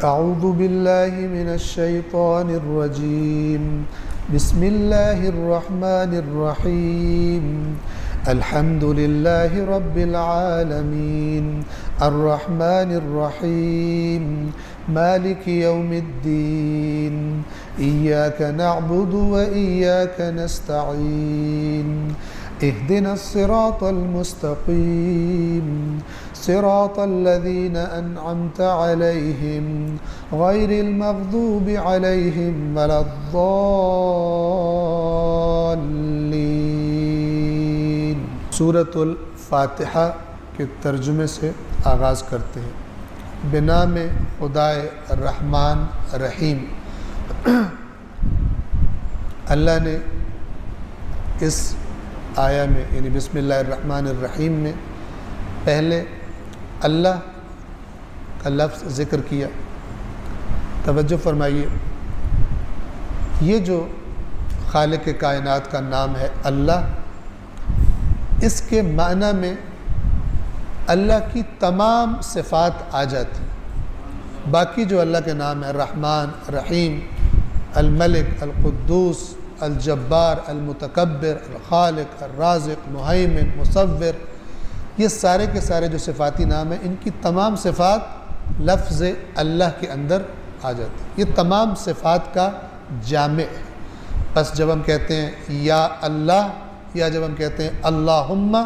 अऊज़ु बिल्लाहि मिनश शैतानिर रजीम बिस्मिल्लाहिर रहमानिर रहीम अल्हम्दुलिल्लाहि रब्बिल आलमीन अर्रहमानिर रहीम मालिकि यौमिद्दीन इय्याका नअबुदु व इय्याका नस्तईन इहदिनस सिरातल मुस्तक़ीम सिरातल लज़ीना अनअमता अलैहिम गैरिल मग़दूबि अलैहिम वलद्दाल्लीन। सूरतुल फातिहा के तर्जुमे से आगाज़ करते हैं। बिनाम खुदाए रहमान रहीम। अल्लाह ने इस आया में यानी बिस्मिल्लाहिर्रहमानिर्रहीम में पहले अल्लाह का लफ्ज़ ज़िक्र किया। तवज्जो फरमाइए, ये जो खालिक कायनात का नाम है अल्लाह, इसके माना में अल्लाह की तमाम सिफ़ात आ जाती। बाकी जो अल्लाह के नाम है रहमान, रहीम, अल-मलिक, अल-कुद्दूस, अल-जब्बार, अल-मुतकब्बिर, अल-खालिक, अल-राज़िक, मुहैमिन, मुसव्विर, ये सारे के सारे जो सिफ़ाती नाम हैं, इनकी तमाम सिफ़ात लफ्ज़ अल्लाह के अंदर आ जाती। ये तमाम सिफ़ात का जामे है। बस जब हम कहते हैं या अल्लाह, या जब हम कहते हैं अल्लाहुम्मा,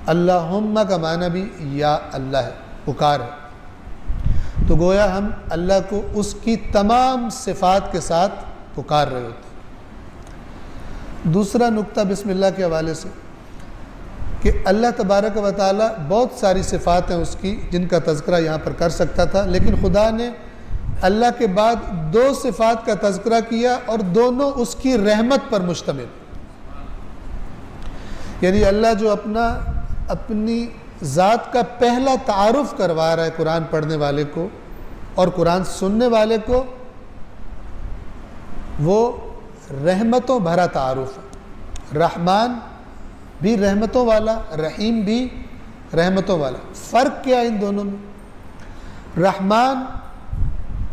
अल्लाहुम्मा का माना भी या अल्लाह है, पुकार है। तो गोया हम अल्लाह को उसकी तमाम सिफ़ात के साथ पुकार रहे होते हैं। दूसरा नुक्ता बिस्मिल्लाह के हवाले से कि अल्लाह तबारक व तआला बहुत सारी सिफ़ात हैं उसकी जिनका तज़किरा यहाँ पर कर सकता था, लेकिन खुदा ने अल्लाह के बाद दो सिफ़ात का तज़किरा किया और दोनों उसकी रहमत पर मुश्तमिल। यानी अल्लाह जो अपनी ज़ात का पहला तारुफ़ करवा रहा है कुरान पढ़ने वाले को और कुरान सुनने वाले को, वो रहमतों भरा तारुफ़ है। रहमान भी रहमतों वाला, रहीम भी रहमतों वाला। फ़र्क क्या है इन दोनों में? रहमान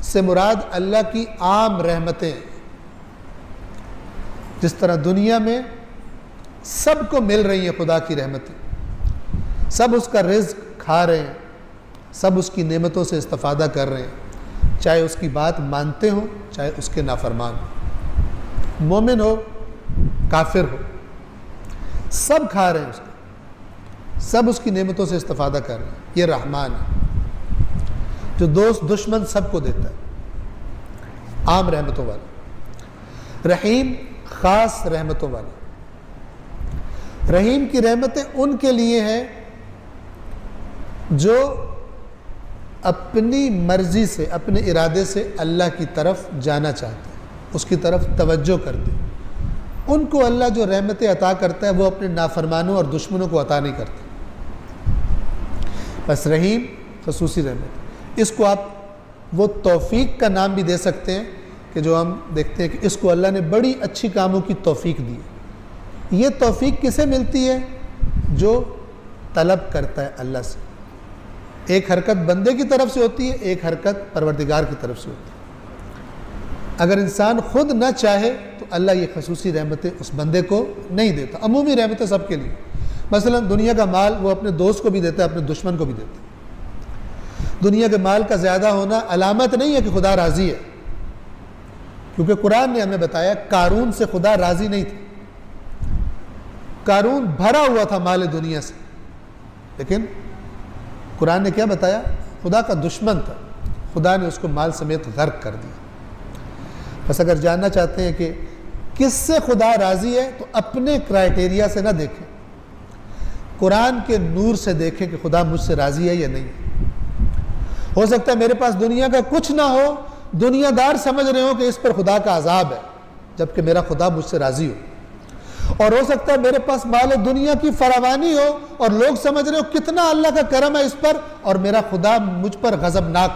से मुराद अल्लाह की आम रहमतें, जिस तरह दुनिया में सबको मिल रही हैं खुदा की रहमतें, सब उसका रिज़्क़ खा रहे हैं, सब उसकी नेमतों से इस्तिफ़ादा कर रहे हैं, चाहे उसकी बात मानते हो चाहे उसके नाफरमान हो, मोमिन हो काफिर हो, सब खा रहे हैं उसका, सब उसकी नेमतों से इस्तिफ़ादा कर रहे हैं। ये रहमान है जो दोस्त दुश्मन सबको देता है, आम रहमतों वाला। रहीम ख़ास रहमतों वाला। रहीम की रहमतें उनके लिए हैं जो अपनी मर्ज़ी से, अपने इरादे से अल्लाह की तरफ जाना चाहते हैं, उसकी तरफ तवज्जो करते हैं। उनको अल्लाह जो रहमतें अता करता है वो अपने नाफरमानों और दुश्मनों को अता नहीं करता। बस रहीम खसूसी रहमत। इसको आप वो तौफ़ीक का नाम भी दे सकते हैं कि जो हम देखते हैं कि इसको अल्लाह ने बड़ी अच्छी कामों की तौफ़ीक दी। ये तौफ़ीक किसे मिलती है? जो तलब करता है अल्लाह से। एक हरकत बंदे की तरफ से होती है, एक हरकत परवरदिगार की तरफ से होती है। अगर इंसान खुद न चाहे तो अल्लाह ये खसूसी रहमतें उस बंदे को नहीं देता। अमूमी रहमतें सबके लिए। मसलन दुनिया का माल वो अपने दोस्त को भी देता है, अपने दुश्मन को भी देता है। दुनिया के माल का ज़्यादा होना अलामत नहीं है कि खुदा राज़ी है, क्योंकि कुरान ने हमें बताया कारून से खुदा राज़ी नहीं था। कारून भरा हुआ था माल दुनिया से, लेकिन कुरान ने क्या बताया? खुदा का दुश्मन था, खुदा ने उसको माल समेत गर्क कर दिया। बस अगर जानना चाहते हैं कि किससे खुदा राज़ी है तो अपने क्राइटेरिया से ना देखें, कुरान के नूर से देखें कि खुदा मुझसे राज़ी है या नहीं। हो सकता है मेरे पास दुनिया का कुछ ना हो, दुनियादार समझ रहे हो कि इस पर खुदा का अजाब है, जबकि मेरा खुदा मुझसे राज़ी हो। और हो सकता है मेरे पास माल दुनिया की फरावानी हो और लोग समझ रहे हो कितना अल्लाह का करम है इस पर, और मेरा खुदा मुझ पर गज़बनाक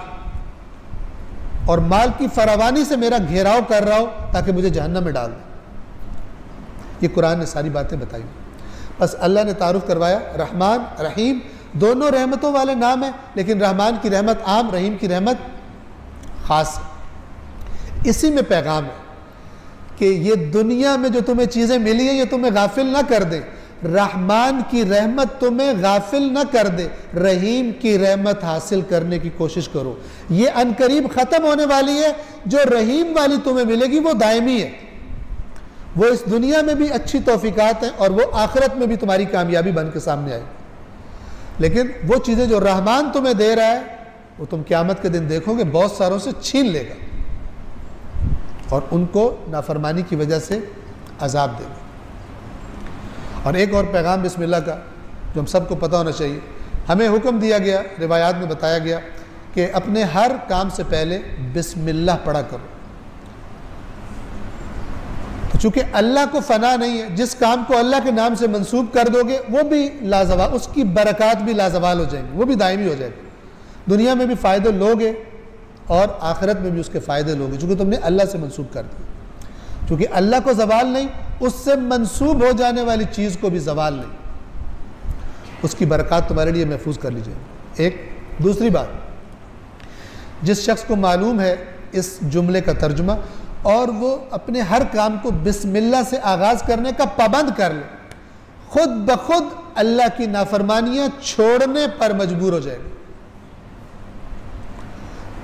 और माल की फरावानी से मेरा घेराव कर रहा हो ताकि मुझे जहन्नम में डाल दे। ये कुरान ने सारी बातें बताई। बस अल्लाह ने तारुफ करवाया रहमान रहीम दोनों रहमतों वाले नाम हैं, लेकिन रहमान की रहमत आम, रहीम की रहमत ख़ास। इसी में पैगाम है कि ये दुनिया में जो तुम्हें चीज़ें मिली हैं ये तुम्हें गाफिल ना कर दे। रहमान की रहमत तुम्हें गाफिल ना कर दे, रहीम की रहमत हासिल करने की कोशिश करो। ये अनकरीब ख़त्म होने वाली है। जो रहीम वाली तुम्हें मिलेगी वो दायमी है, वो इस दुनिया में भी अच्छी तौफीकात हैं और वो आखिरत में भी तुम्हारी कामयाबी बन के सामने आएगी। लेकिन वो चीज़ें जो रहमान तुम्हें दे रहा है वो तुम क़यामत के दिन देखोगे बहुत सारों से छीन लेगा और उनको नाफरमानी की वजह से अजाब देगा। और एक और पैगाम बिस्मिल्लाह का जो हम सबको पता होना चाहिए, हमें हुक्म दिया गया, रिवायात में बताया गया कि अपने हर काम से पहले बिस्मिल्लाह पढ़ा करो। तो चूँकि अल्लाह को फ़ना नहीं है, जिस काम को अल्लाह के नाम से मंसूब कर दोगे वो भी लाजवाल, उसकी बरक़ात भी लाजवाल हो जाएंगी, वो भी दायमी हो जाएगी। दुनिया में भी फ़ायदे लोगे और आखिरत में भी उसके फ़ायदे लोगे, चूँकि तुमने अल्लाह से मंसूब कर दिया। क्योंकि अल्लाह को ज़वाल नहीं, उससे मंसूब हो जाने वाली चीज़ को भी ज़वाल नहीं, उसकी बरक़ात तुम्हारे लिए महफूज कर लीजिए। एक दूसरी बात, जिस शख्स को मालूम है इस जुमले का तर्जुमा और वो अपने हर काम को बिस्मिल्लाह से आगाज़ करने का पाबंद कर ले, खुद ब खुद अल्लाह की नाफरमानियाँ छोड़ने पर मजबूर हो जाएगा।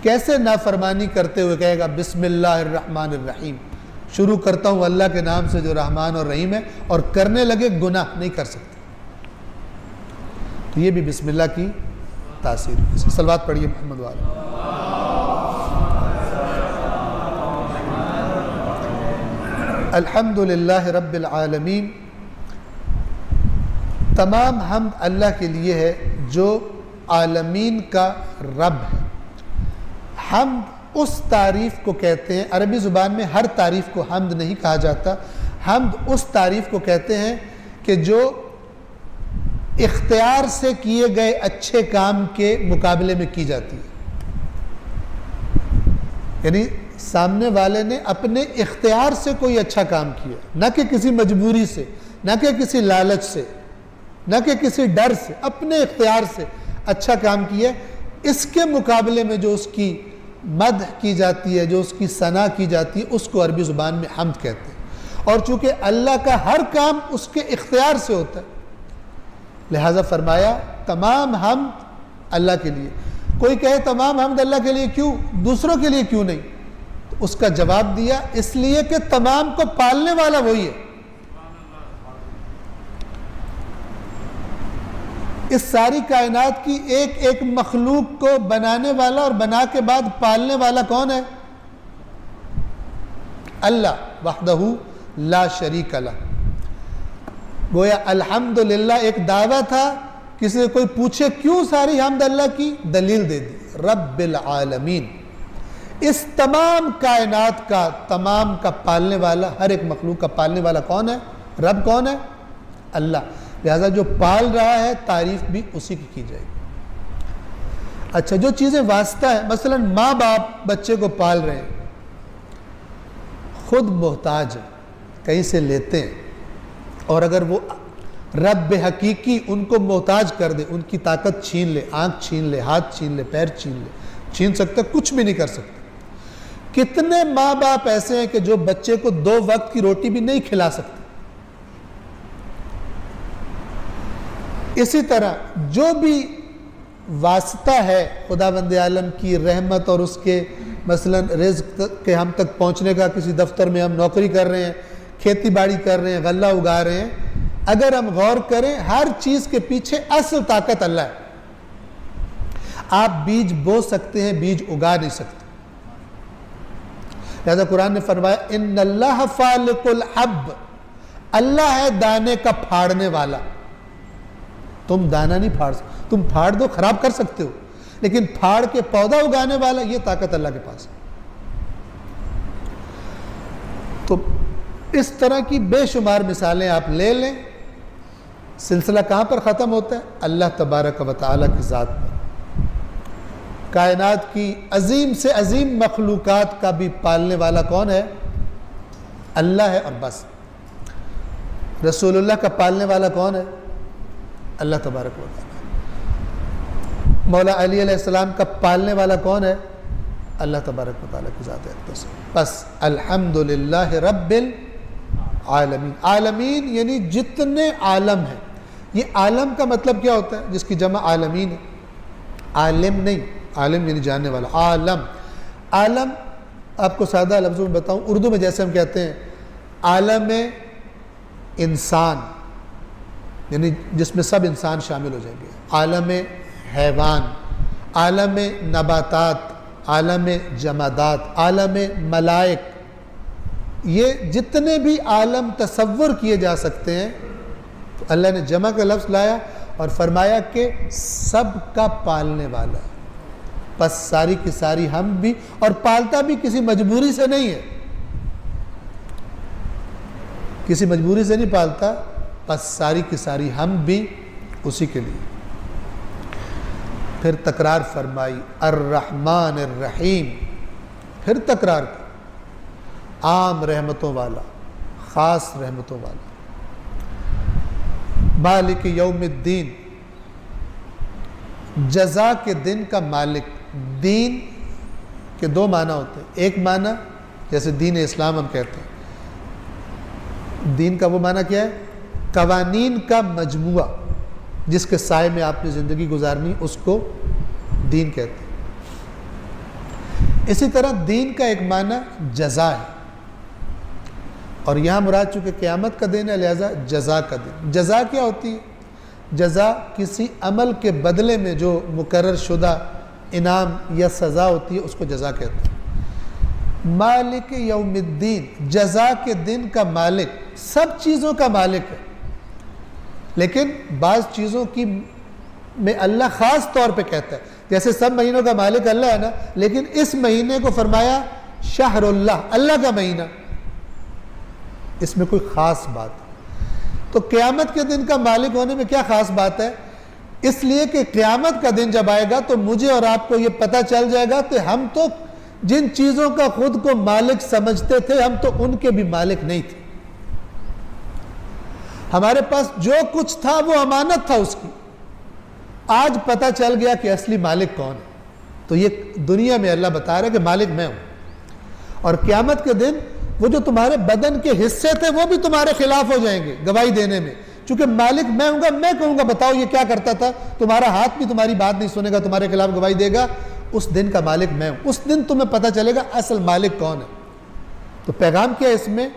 कैसे नाफरमानी करते हुए कहेगा बिस्मिल्लाहिर्रहमानिर्रहीम, शुरू करता हूँ अल्लाह के नाम से जो रहमान और रहीम है, और करने लगे गुनाह नहीं कर सकते। तो ये भी बिस्मिल्लाह की तासीर। सलवात पढ़िए मोहम्मद वाला। अल्हम्दुलिल्लाह रब्बिल आलमीन, तमाम हम्द अल्लाह के लिए है जो आलमीन का रब है। हम्द उस तारीफ़ को कहते हैं, अरबी ज़ुबान में हर तारीफ़ को हम्द नहीं कहा जाता। हम्द उस तारीफ़ को कहते हैं कि जो इख्तियार से किए गए अच्छे काम के मुकाबले में की जाती है। यानी सामने वाले ने अपने इख्तियार से कोई अच्छा काम किया, न कि किसी मजबूरी से, न कि किसी लालच से, न कि किसी डर से, अपने इख्तियार से अच्छा काम किया। इसके मुकाबले में जो उसकी मदह की जाती है, जो उसकी सना की जाती है, उसको अरबी ज़ुबान में हम्द कहते हैं। और चूँकि अल्लाह का हर काम उसके इख्तियार से होता है, लिहाजा फरमाया तमाम हम्द अल्लाह के लिए। कोई कहे तमाम हम्द अल्लाह के लिए क्यों, दूसरों के लिए क्यों नहीं? तो उसका जवाब दिया इसलिए कि तमाम को पालने वाला वही है। इस सारी कायनात की एक एक मखलूक को बनाने वाला और बना के बाद पालने वाला कौन है? अल्लाह वहदहू ला शरीक लह। गोया अल्हम्दुलिल्लाह एक दावा था, किसी से कोई पूछे क्यों सारी हम्द अल्लाह की, दलील दे दी, रब्बिल आलमीन, इस तमाम कायनात का, तमाम का पालने वाला, हर एक मखलूक का पालने वाला कौन है? रब कौन है? अल्लाह। लिहाजा जो पाल रहा है तारीफ भी उसी की जाएगी। अच्छा, जो चीज़ें वास्ता है, मसलन माँ बाप बच्चे को पाल रहे हैं, खुद मोहताज है, कहीं से लेते हैं, और अगर वो रब हकीकी उनको मोहताज कर दे, उनकी ताकत छीन ले, आँख छीन ले, हाथ छीन ले, पैर छीन ले, छीन सकते, कुछ भी नहीं कर सकते। कितने माँ बाप ऐसे हैं कि जो बच्चे को 2 वक्त की रोटी भी नहीं खिला सकते। इसी तरह जो भी वास्ता है खुदावंद आलम की रहमत और उसके, मसलन रिज़्क़ के हम तक पहुँचने का, किसी दफ्तर में हम नौकरी कर रहे हैं, खेती बाड़ी कर रहे हैं, गल्ला उगा रहे हैं, अगर हम गौर करें हर चीज़ के पीछे असल ताकत अल्लाह है। आप बीज बो सकते हैं, बीज उगा नहीं सकते। लिहाजा कुरान ने फरमाया इन्नल्लाह फालिकुल हब्ब, अल्लाह है दाने का फाड़ने वाला। तुम दाना नहीं फाड़ सकते, तुम फाड़ दो खराब कर सकते हो, लेकिन फाड़ के पौधा उगाने वाला, ये ताकत अल्लाह के पास है। तो इस तरह की बेशुमार मिसालें आप ले लें। सिलसिला कहाँ पर ख़त्म होता है? अल्लाह तबारक व तआला की ज़ात पर। कायनात की अजीम से अजीम मखलूक़ात का भी पालने वाला कौन है? अल्लाह है, और बस। रसूलुल्लाह का पालने वाला कौन है? अल्लाह तबारक व तआला। मौला अली अलैहिस्सलाम का पालने वाला कौन है? अल्लाह तबारक व तआला की ज़ात अक़दस। बस अल्हम्दुलिल्लाह रब्बिल आलमीन। आलमीन यानी जितने आलम हैं। ये आलम का मतलब क्या होता है? जिसकी जमा आलमीन है, आलिम नहीं, आलिम यानी जानने वाला। आलम, आलम आपको सादा लफ्ज़ों में बताऊं, उर्दू में जैसे हम कहते हैं आलम इंसान, यानी जिसमें सब इंसान शामिल हो जाएंगे। आलम हैवान, आलम नबातात, आलम जमादात, आलम मलाइक, ये जितने भी आलम तसव्वुर किए जा सकते हैं, तो अल्लाह ने जमा का लफ्ज़ लाया और फरमाया कि सब का पालने वाला। बस सारी की सारी हम भी, और पालता भी किसी मजबूरी से नहीं है, किसी मजबूरी से नहीं पालता, बस सारी की सारी हम भी उसी के लिए। फिर तकरार फरमाई अर्रहमान अर्रहीम, फिर तकरार की, आम रहमतों वाला, ख़ास रहमतों वाला। मालिक यौमिद्दीन, जज़ा के दिन का मालिक। दीन के दो माना होते हैं। एक माना जैसे दीन इस्लाम हम कहते हैं, दीन का वो माना क्या है? कवानीन का मजमुआ, जिसके साए में आपने ज़िंदगी गुजारनी, उसको दीन कहते हैं। इसी तरह दीन का एक माना जज़ा है, और यहाँ मुराद चूँकि क़यामत का दिन है, लिहाजा जज़ा का दिन। जज़ा क्या होती है? जज़ा किसी अमल के बदले में जो मुकर्रर शुदा इनाम या सज़ा होती है, उसको जज़ा कहते हैं। मालिक यौमिद्दीन, जज़ा के दिन का मालिक, सब चीज़ों का मालिक है, लेकिन बाज़ चीज़ों की में अल्लाह ख़ास तौर पे कहता है। जैसे सब महीनों का मालिक अल्लाह है ना, लेकिन इस महीने को फरमाया शहरुल्लाह, अल्लाह का महीना, इसमें कोई ख़ास बात है। तो क़यामत के दिन का मालिक होने में क्या ख़ास बात है? इसलिए कि क़यामत का दिन जब आएगा तो मुझे और आपको ये पता चल जाएगा कि हम तो जिन चीज़ों का खुद को मालिक समझते थे, हम तो उनके भी मालिक नहीं थे। हमारे पास जो कुछ था वो अमानत था उसकी, आज पता चल गया कि असली मालिक कौन है। तो ये दुनिया में अल्लाह बता रहा है कि मालिक मैं हूं, और क़यामत के दिन वो जो तुम्हारे बदन के हिस्से थे वो भी तुम्हारे खिलाफ हो जाएंगे गवाही देने में। चूंकि मालिक मैं हूँगा, मैं कहूँगा बताओ ये क्या करता था, तुम्हारा हाथ भी तुम्हारी बात नहीं सुनेगा, तुम्हारे खिलाफ गवाही देगा। उस दिन का मालिक मैं हूँ, उस दिन तुम्हें पता चलेगा असल मालिक कौन है। तो पैगाम क्या है इसमें?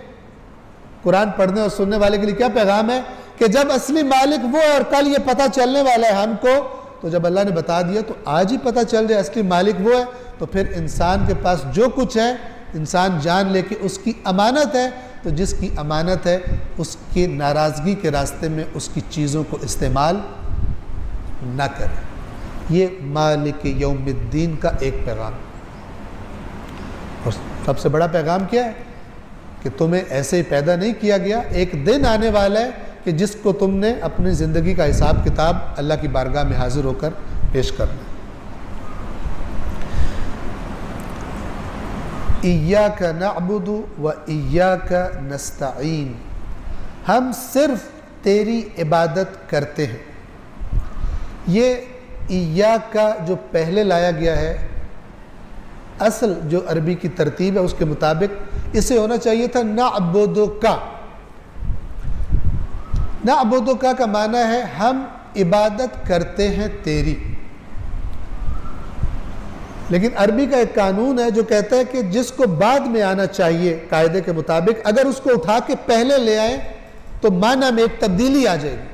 कुरान पढ़ने और सुनने वाले के लिए क्या पैगाम है कि जब असली मालिक वो है और कल ये पता चलने वाला है हमको, तो जब अल्लाह ने बता दिया तो आज ही पता चल जाए असली मालिक वो है, तो फिर इंसान के पास जो कुछ है इंसान जान ले कि उसकी अमानत है। तो जिसकी अमानत है उसकी नाराज़गी के रास्ते में उसकी चीज़ों को इस्तेमाल न करें। ये मालिक यौमिद्दीन का एक पैगाम। और सबसे बड़ा पैगाम क्या है कि तुम्हें ऐसे ही पैदा नहीं किया गया, एक दिन आने वाला है कि जिसको तुमने अपनी ज़िंदगी का हिसाब किताब अल्लाह की बारगाह में हाजिर होकर पेश करना। इय्याका नअबुदु व इय्याका नस्तईन, हम सिर्फ तेरी इबादत करते हैं। ये इय्याका जो पहले लाया गया है, असल जो अरबी की तरतीब है उसके मुताबिक इसे होना चाहिए था नअबुदुका। नअबुदुका का माना है हम इबादत करते हैं तेरी। लेकिन अरबी का एक कानून है जो कहता है कि जिसको बाद में आना चाहिए कायदे के मुताबिक, अगर उसको उठा के पहले ले आए तो माना में एक तब्दीली आ जाएगी,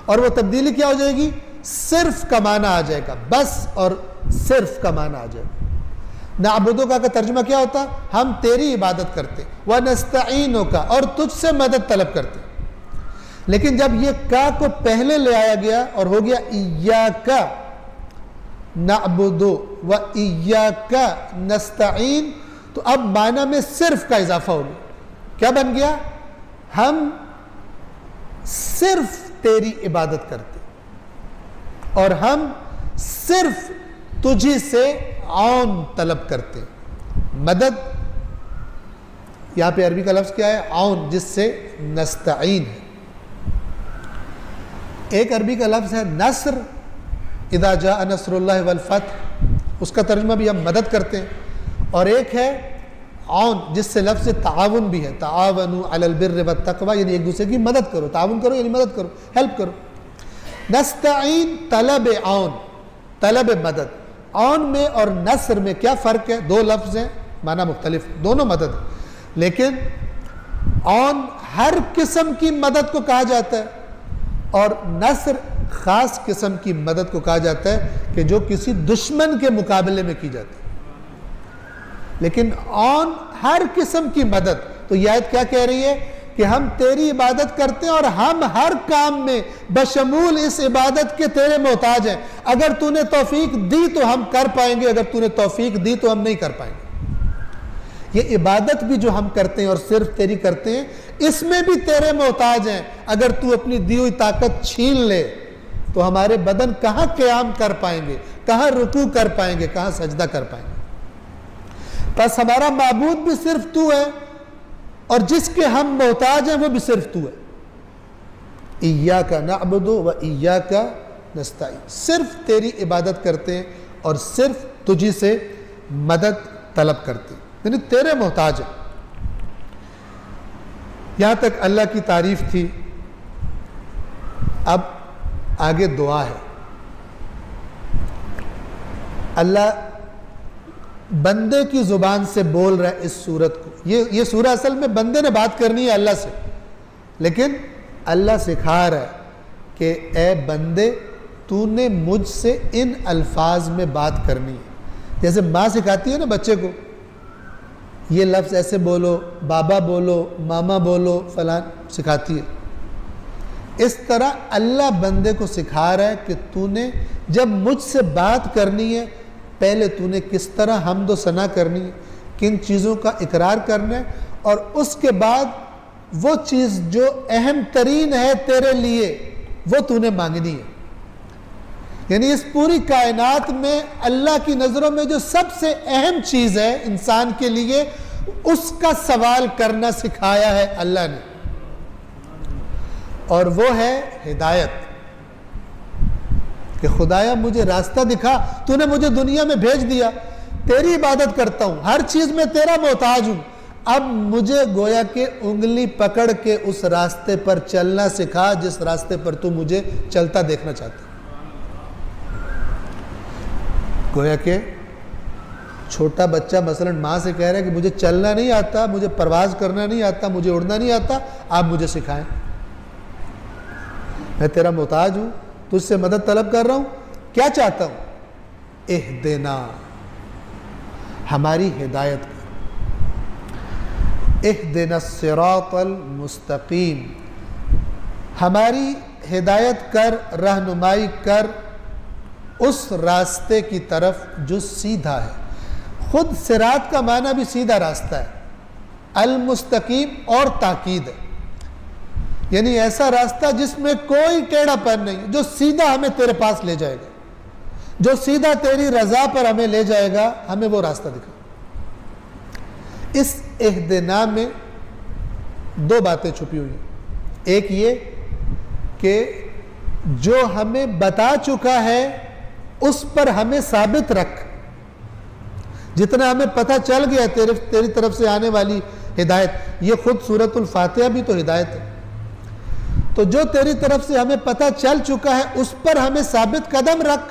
और वो तब्दीली क्या हो जाएगी? सिर्फ का माना आ जाएगा, बस और सिर्फ का माना आ जाएगा। नाबुदुका का तर्जुमा क्या होता? हम तेरी इबादत करते, व नस्तईनुका, और तुझसे मदद तलब करते। लेकिन जब ये का को पहले ले आया गया और हो गया इय्याका नअबुदु व इय्याका नस्तईन, तो अब माना में सिर्फ का इजाफा हो गया। क्या बन गया? हम सिर्फ तेरी इबादत करते और हम सिर्फ तुझी से औन तलब करते। मदद, यहां पे अरबी का लफ्ज क्या है? औन, जिससे नस्तईन है। एक अरबी का लफ्ज है नस्र, इदा जा नस्रुल्लाह वल फतह, उसका तर्जुमा भी हम मदद करते हैं। और एक है औन, जिससे लफ्ज़ ताउन भी है, तावनु अलल बिर्रि वत तक़वा, यानी एक दूसरे की मदद करो, ताउन करो यानी मदद करो, हेल्प करो। नस्तईन तलब औन, तलब मदद। औन में और नस्र में क्या फ़र्क है? दो लफ्ज़ हैं, माना मुख्तलिफ, दोनों मदद है, लेकिन औन हर किस्म की मदद को कहा जाता है और नस्र ख़ास किस्म की मदद को कहा जाता है कि जो किसी दुश्मन के मुकाबले में की जाती है। लेकिन औन हर किस्म की मदद, तो यह आयत क्या कह रही है कि हम तेरी इबादत करते हैं और हम हर काम में बशमूल इस इबादत के तेरे मोहताज हैं। अगर तूने तौफीक दी तो हम कर पाएंगे, अगर तूने तौफीक दी तो हम नहीं कर पाएंगे। ये इबादत भी जो हम करते हैं और सिर्फ तेरी करते हैं, इसमें भी तेरे मोहताज हैं। अगर तू अपनी दी हुई ताकत छीन ले तो हमारे बदन कहाँ क़याम कर पाएंगे, कहाँ रुकू कर पाएंगे, कहाँ सजदा कर पाएंगे। बस हमारा माबूद भी सिर्फ तू है और जिसके हम मोहताज हैं वो भी सिर्फ तू है। इय्याका नअबुदु व इय्याका नस्तईन, सिर्फ तेरी इबादत करते हैं और सिर्फ तुझी से मदद तलब करते हैं, यानी तेरे मोहताज हैं। यहां तक अल्लाह की तारीफ थी। अब आगे दुआ है। अल्लाह बंदे की जुबान से बोल रहा है इस सूरत को। ये सूरह असल में बंदे ने बात करनी है अल्लाह से, लेकिन अल्लाह सिखा रहा है कि ए बंदे, तूने मुझसे इन अल्फाज में बात करनी है। जैसे माँ सिखाती है ना बच्चे को, ये लफ्ज़ ऐसे बोलो, बाबा बोलो, मामा बोलो, फलान सिखाती है। इस तरह अल्लाह बंदे को सिखा रहा है कि तूने जब मुझसे बात करनी है, पहले तूने किस तरह हम्द व सना करनी है, किन चीज़ों का इकरार करना है, और उसके बाद वो चीज़ जो अहम तरीन है तेरे लिए वो तूने मांगनी है। यानी इस पूरी कायनात में अल्लाह की नज़रों में जो सबसे अहम चीज़ है इंसान के लिए, उसका सवाल करना सिखाया है अल्लाह ने, और वो है हिदायत। कि खुदाया मुझे रास्ता दिखा, तूने मुझे दुनिया में भेज दिया, तेरी इबादत करता हूँ, हर चीज़ में तेरा मोहताज हूँ, अब मुझे गोया के उंगली पकड़ के उस रास्ते पर चलना सिखा जिस रास्ते पर तू मुझे चलता देखना चाहता। गोया के छोटा बच्चा मसलन माँ से कह रहा है कि मुझे चलना नहीं आता, मुझे परवाज करना नहीं आता, मुझे उड़ना नहीं आता, आप मुझे सिखाएं, मैं तेरा मोहताज हूँ, तुझसे मदद तलब कर रहा हूँ, क्या चाहता हूँ? इहदिना, हमारी हिदायत कर, इहदिना सिरातल मुस्तकीम, हमारी हिदायत कर, रहनुमाई कर उस रास्ते की तरफ जो सीधा है। खुद सिरात का माना भी सीधा रास्ता है, अल मुस्तकीम और ताकीद है, यानी ऐसा रास्ता जिसमें कोई टेढ़ापन नहीं, जो सीधा हमें तेरे पास ले जाएगा, जो सीधा तेरी रजा पर हमें ले जाएगा, हमें वो रास्ता दिखा। इस इहदिना में दो बातें छुपी हुई हैं। एक ये कि जो हमें बता चुका है उस पर हमें साबित रख, जितना हमें पता चल गया तेरी तरफ से आने वाली हिदायत, ये खुद सूरतुल फातिहा भी तो हिदायत है। तो जो तेरी तरफ से हमें पता चल चुका है उस पर हमें साबित कदम रख,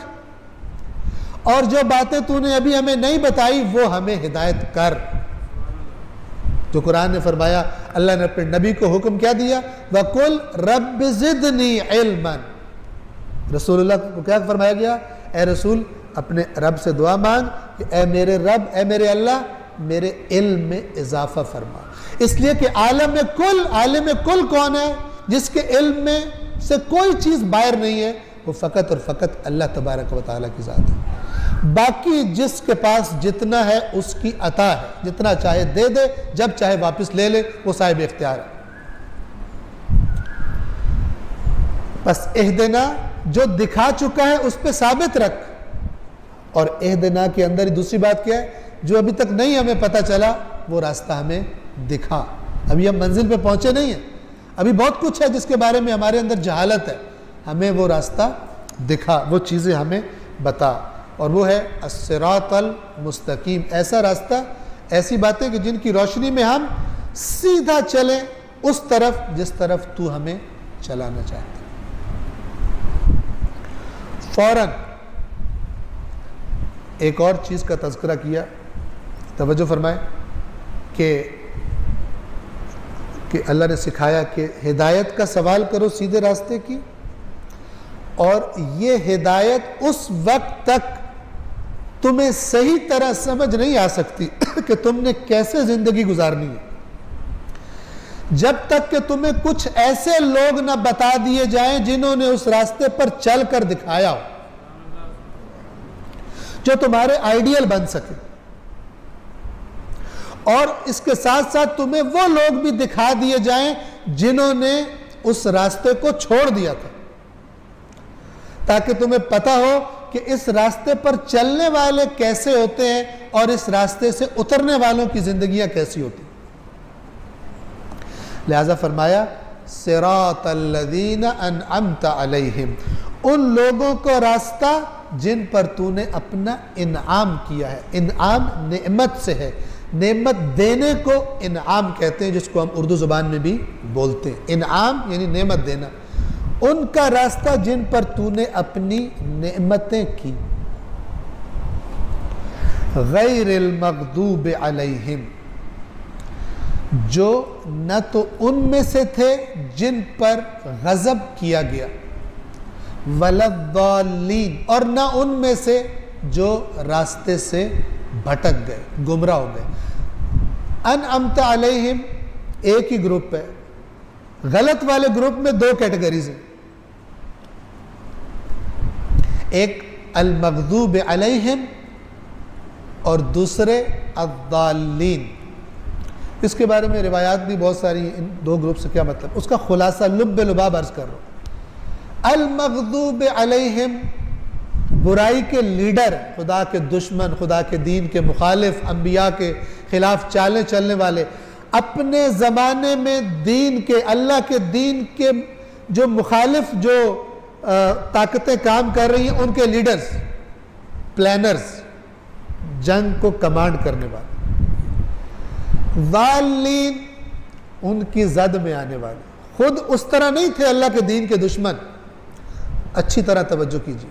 और जो बातें तूने अभी हमें नहीं बताई वो हमें हिदायत कर। तो कुरान ने फरमाया, अल्लाह ने अपने नबी को हुक्म क्या दिया? वकुल रब ज़िदनी इल्मन, रसूलुल्लाह को क्या फरमाया गया? ए रसूल, अपने रब से दुआ मांग कि ए मेरे रब, ए मेरे अल्लाह, मेरे इल्म में इजाफा फरमा। इसलिए कि आलम कुल कौन है? जिसके इल्म में से कोई चीज़ बाहर नहीं है, वो फ़कत और फ़कत अल्लाह तबारक व तआला की ज़ात है। बाकी जिसके पास जितना है उसकी अता है, जितना चाहे दे दे, जब चाहे वापस ले ले, वो साहिब इख्तियार है। बस इहदिना जो दिखा चुका है उस पर साबित रख, और इहदिना के अंदर ही दूसरी बात क्या है? जो अभी तक नहीं हमें पता चला वो रास्ता हमें दिखा। अभी हम मंजिल पे पहुंचे नहीं हैं, अभी बहुत कुछ है जिसके बारे में हमारे अंदर जहालत है, हमें वो रास्ता दिखा, वो चीज़ें हमें बता। और वो है अस्सिरातल मुस्तकीम, ऐसा रास्ता, ऐसी बातें कि जिनकी रोशनी में हम सीधा चलें उस तरफ जिस तरफ तू हमें चलाना चाहता है। फौरन एक और चीज़ का तज़किरा किया, तवज्जो फरमाए कि अल्लाह ने सिखाया कि हिदायत का सवाल करो सीधे रास्ते की, और ये हिदायत उस वक्त तक तुम्हें सही तरह समझ नहीं आ सकती कि तुमने कैसे ज़िंदगी गुजारनी है, जब तक कि तुम्हें कुछ ऐसे लोग ना बता दिए जाएं जिन्होंने उस रास्ते पर चल कर दिखाया हो, जो तुम्हारे आइडियल बन सके। और इसके साथ साथ तुम्हें वो लोग भी दिखा दिए जाएं जिन्होंने उस रास्ते को छोड़ दिया था, ताकि तुम्हें पता हो कि इस रास्ते पर चलने वाले कैसे होते हैं और इस रास्ते से उतरने वालों की जिंदगियां कैसी होती। लिहाजा फरमाया सिरातल्लज़ीना अनअमता अलैहिम, उन लोगों का रास्ता जिन पर तूने अपना इनाम किया है। इनाम नेमत से है, नेमत देने को इनाम कहते हैं, जिसको हम उर्दू ज़ुबान में भी बोलते हैं। इनाम यानी नेमत देना। उनका रास्ता जिन पर तूने अपनी नेमतें की। गैरिल मग़दूब अलैहिम, जो न तो उनमें से थे जिन पर गज़ब किया गया, वलद्दालीन, और न उनमें से जो रास्ते से भटक गए, गुमराह हो गए। अनअमता अलैहिम एक ही ग्रुप है, गलत वाले ग्रुप में दो कैटेगरीज हैं, एक अल मग़दूब अलैहिम और दूसरे अद्दालीन। इसके बारे में रिवायात भी बहुत सारी, इन दो ग्रुप से क्या मतलब, उसका खुलासा लुब्बे लुबाब अर्ज कर रहा हूं। अल मग़दूब अलैहिम बुराई के लीडर, खुदा के दुश्मन, खुदा के दीन के मुखालिफ, अंबिया के खिलाफ चालें चलने वाले, अपने ज़माने में दीन के, अल्लाह के दीन के जो मुखालिफ जो ताकतें काम कर रही हैं, उनके लीडर्स, प्लानर्स, जंग को कमांड करने वाले। ज़ालिन, उनकी जद में आने वाले, खुद उस तरह नहीं थे अल्लाह के दीन के दुश्मन। अच्छी तरह तवज्जो कीजिए,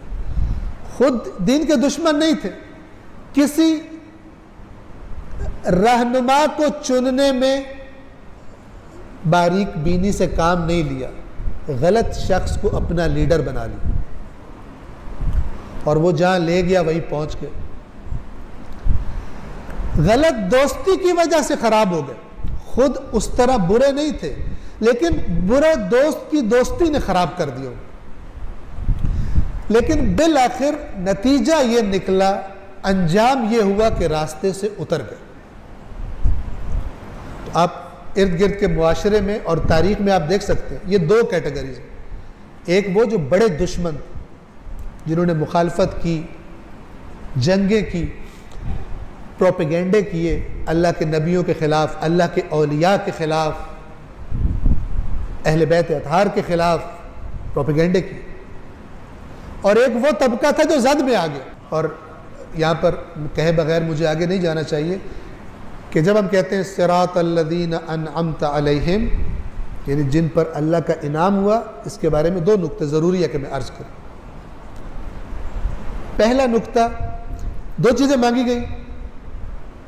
खुद दीन के दुश्मन नहीं थे, किसी रहनुमा को चुनने में बारीक बीनी से काम नहीं लिया, गलत शख्स को अपना लीडर बना लिया और वो जहां ले गया वहीं पहुंच गए। गलत दोस्ती की वजह से खराब हो गए, खुद उस तरह बुरे नहीं थे, लेकिन बुरे दोस्त की दोस्ती ने खराब कर दिया। लेकिन बिल आखिर नतीजा ये निकला, अंजाम ये हुआ कि रास्ते से उतर गए। तो आप इर्द गिर्द के मुआशरे में और तारीख में आप देख सकते हैं, ये दो कैटेगरीज हैं। एक वो जो बड़े दुश्मन, जिन्होंने मुखालफत की, जंगें की, प्रोपेगेंडे किए, अल्लाह के नबियों के ख़िलाफ़, अल्लाह के औलिया के ख़िलाफ़, अहले बैत अतहार के ख़िलाफ़ प्रोपेगेंडे किए। और एक वो तबका था जो जद में आ गया। और यहाँ पर कहे बगैर मुझे आगे नहीं जाना चाहिए कि जब हम कहते हैं सिरातल्लज़ीना अनअमता अलैहिम, यानी जिन पर अल्लाह का इनाम हुआ, इसके बारे में दो नुक्ते ज़रूरी है कि मैं अर्ज़ करूँ। पहला नुक्ता, दो चीज़ें मांगी गई,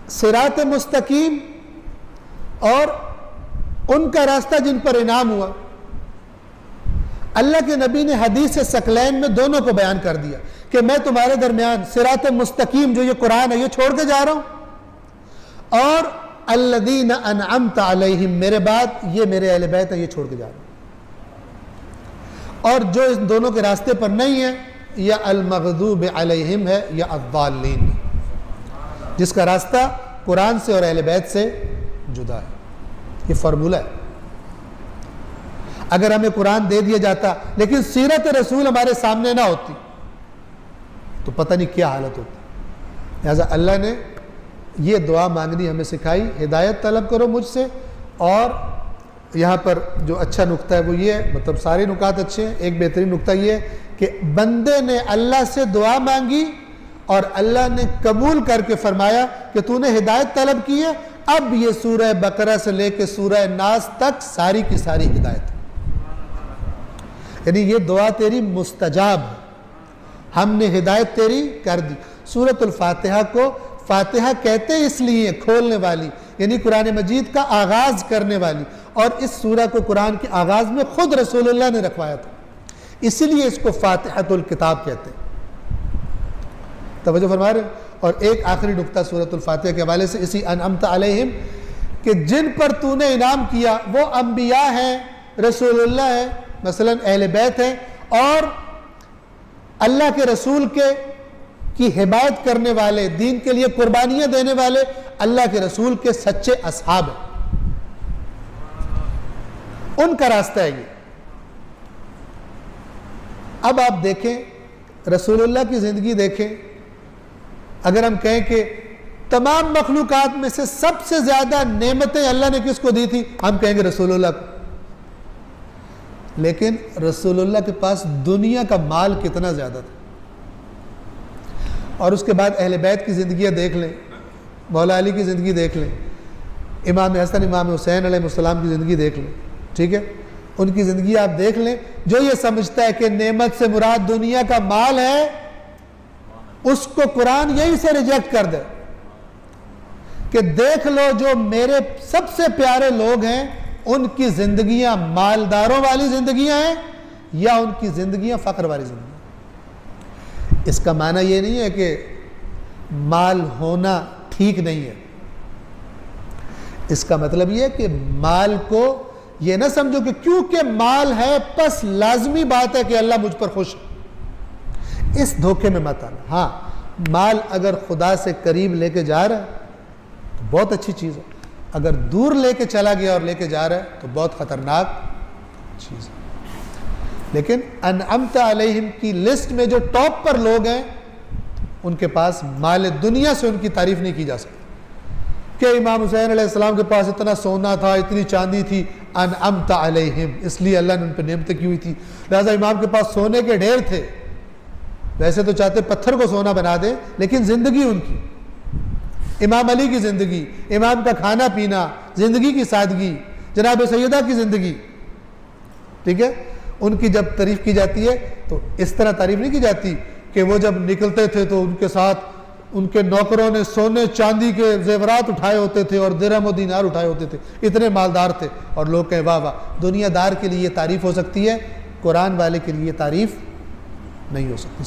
सिरात मुस्तकीम और उनका रास्ता जिन पर इनाम हुआ। अल्लाह के नबी ने हदीस सकलैन में दोनों को बयान कर दिया कि मैं तुम्हारे दरमियान सिरात मुस्तकीम जो ये कुरान है ये छोड़ के जा रहा हूं, और अल्लज़ीना अनअमता अलैहिम, मेरे बाद ये मेरे अहले बैत है, ये छोड़ के जा रहा हूं। और जो इस दोनों के रास्ते पर नहीं है, या अल मग़दूब अलैहिम है या अद्दालीन, जिसका रास्ता कुरान से और अहले बैत से जुदा है। ये फार्मूला है। अगर हमें कुरान दे दिया जाता लेकिन सीरत रसूल हमारे सामने ना होती तो पता नहीं क्या हालत होती। लिहाजा अल्लाह ने ये दुआ मांगनी हमें सिखाई, हिदायत तलब करो मुझसे। और यहाँ पर जो अच्छा नुक्ता है वो ये है, मतलब सारे नुकात अच्छे हैं, एक बेहतरीन नुक्ता ये है कि बंदे ने अल्लाह से दुआ मांगी और अल्लाह ने कबूल करके फरमाया कि तूने हिदायत तलब की है, अब ये सूरह बकरा से लेकर सूरह नास तक सारी की सारी हिदायत, यानी ये दुआ तेरी मुस्तजाब है, हमने हिदायत तेरी कर दी। सूरतुल फातिहा को फातिहा कहते इसलिए खोलने वाली, यानी कुरान मजीद का आगाज करने वाली, और इस सूरह को कुरान के आगाज में खुद रसूलुल्लाह ने रखवाया था, इसीलिए इसको फातिहतुल किताब कहते हैं। तवज्जो फरमा रहे। और एक आखिरी नुक्ता सूरतुल फातिहा के हवाले से, इसी अनअमता अलैहिम, कि जिन पर तूने इनाम किया वो अंबिया हैं, रसूलुल्लाह है, मसलन अहले बैत है, और अल्लाह के रसूल के की हिमायत करने वाले, दीन के लिए कुर्बानियां देने वाले अल्लाह के रसूल के सच्चे असहाब हैं, उनका रास्ता है ये। अब आप देखें रसूलुल्लाह की जिंदगी देखें, अगर हम कहें कि तमाम मखलूकात में से सबसे ज्यादा नेमतें अल्लाह ने किसको दी थी, हम कहेंगे रसूलुल्लाह को। लेकिन रसूलुल्लाह के पास दुनिया का माल कितना ज्यादा था। और उसके बाद अहले बैत की जिंदगियां देख लें, मौला अली की ज़िंदगी देख लें, इमाम हसन इमाम हुसैन अलैहिस्सलाम की ज़िंदगी देख लें, ठीक है, उनकी ज़िंदगी आप देख लें। जो ये समझता है कि नेमत से मुराद दुनिया का माल है, उसको कुरान यही से रिजेक्ट कर दे कि देख लो जो मेरे सबसे प्यारे लोग हैं उनकी ज़िंदगियां मालदारों वाली ज़िंदगियां हैं या उनकी ज़िंदगियां फ़क्र वाली ज़िंदगी। इसका माना यह नहीं है कि माल होना ठीक नहीं है, इसका मतलब यह है कि माल को यह ना समझो कि क्योंकि माल है बस लाजमी बात है कि अल्लाह मुझ पर खुश है, इस धोखे में मत आना। हाँ, माल अगर खुदा से करीब लेके जा रहा है तो बहुत अच्छी चीज़ है, अगर दूर लेके चला गया और लेके जा रहा है तो बहुत ख़तरनाक चीज़ है। लेकिन अनअमता अलैहिम की लिस्ट में जो टॉप पर लोग हैं उनके पास माल दुनिया से उनकी तारीफ नहीं की जा सकती कि इमाम हुसैन अलैहिस्सलाम के पास इतना सोना था, इतनी चांदी थी, अनअमता अलैहिम, इसलिए अल्लाह ने उन पर नेमतें की हुई थी। लिहाजा इमाम के पास सोने के ढेर थे, वैसे तो चाहते पत्थर को सोना बना दे, लेकिन ज़िंदगी उनकी, इमाम अली की ज़िंदगी, इमाम का खाना पीना, ज़िंदगी की सादगी, जनाब सैयदा की ज़िंदगी, ठीक है, उनकी जब तारीफ़ की जाती है तो इस तरह तारीफ़ नहीं की जाती कि वो जब निकलते थे तो उनके साथ उनके नौकरों ने सोने चांदी के जेवरात उठाए होते थे और दिरहम और दीनार उठाए होते थे, इतने मालदार थे। और लोग कहें वाह वाह। दुनियादार के लिए तारीफ़ हो सकती है, कुरान वाले के लिए तारीफ़ नहीं हो सकती।